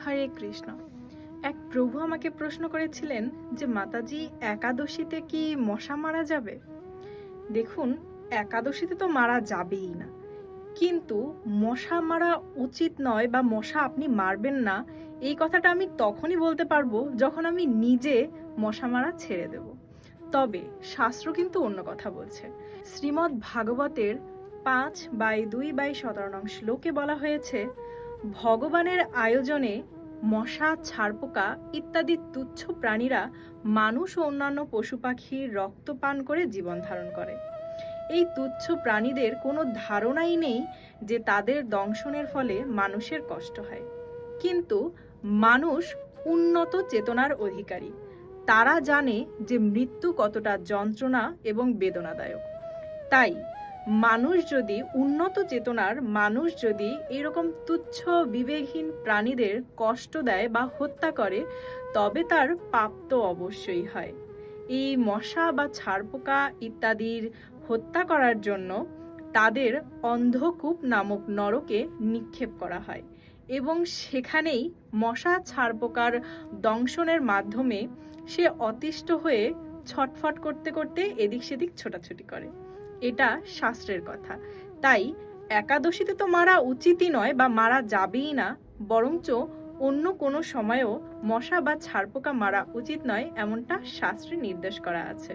হরে কৃষ্ণ। এক প্রভু আমাকে প্রশ্ন করেছিলেন যে মাতাজি, একাদশীতে কি মশা মারা যাবে? দেখুন, একাদশীতে তো মারা যাবেই না, কিন্তু মশা মারা উচিত নয় বা মশা আপনি মারবেন না, এই কথাটা আমি তখনই বলতে পারবো যখন আমি নিজে মশা মারা ছেড়ে দেব। তবে শাস্ত্র কিন্তু অন্য কথা বলছে। শ্রীমদ্ ভাগবতের 5/2/17 শ্লোকে বলা হয়েছে, ভগবানের আয়োজনে মশা, ছারপোকা ইত্যাদি তুচ্ছ প্রাণীরা মানুষ ও অন্যান্য পশু পাখির রক্ত পান করে জীবন ধারণ করে। এই তুচ্ছ প্রাণীদের কোনো ধারণাই নেই যে তাদের দংশনের ফলে মানুষের কষ্ট হয়। কিন্তু মানুষ উন্নত চেতনার অধিকারী। তারা জানে যে মৃত্যু কতটা যন্ত্রণা এবং বেদনাদায়ক। তাই মানুষ যদি এরকম তুচ্ছ বিবেকহীন প্রাণীদের কষ্ট দেয় বা হত্যা করে, তবে তার পাপ তো অবশ্যই হয়। এই মশা বা ছারপোকা ইত্যাদির হত্যা করার জন্য তাদের অন্ধকূপ নামক নরকে নিক্ষেপ করা হয় এবং সেখানেই মশা ছারপোকার দংশনের মাধ্যমে সে অতিষ্ঠ হয়ে ছটফট করতে করতে এদিক সেদিক ছোটাছুটি করে। এটা শাস্ত্রের কথা। তাই একাদশীতে তো মারা উচিতই নয় বা মারা যাবেই না, বরঞ্চ অন্য কোনো সময়েও মশা বা ছারপোকা মারা উচিত নয়, এমনটা শাস্ত্রে নির্দেশ করা আছে।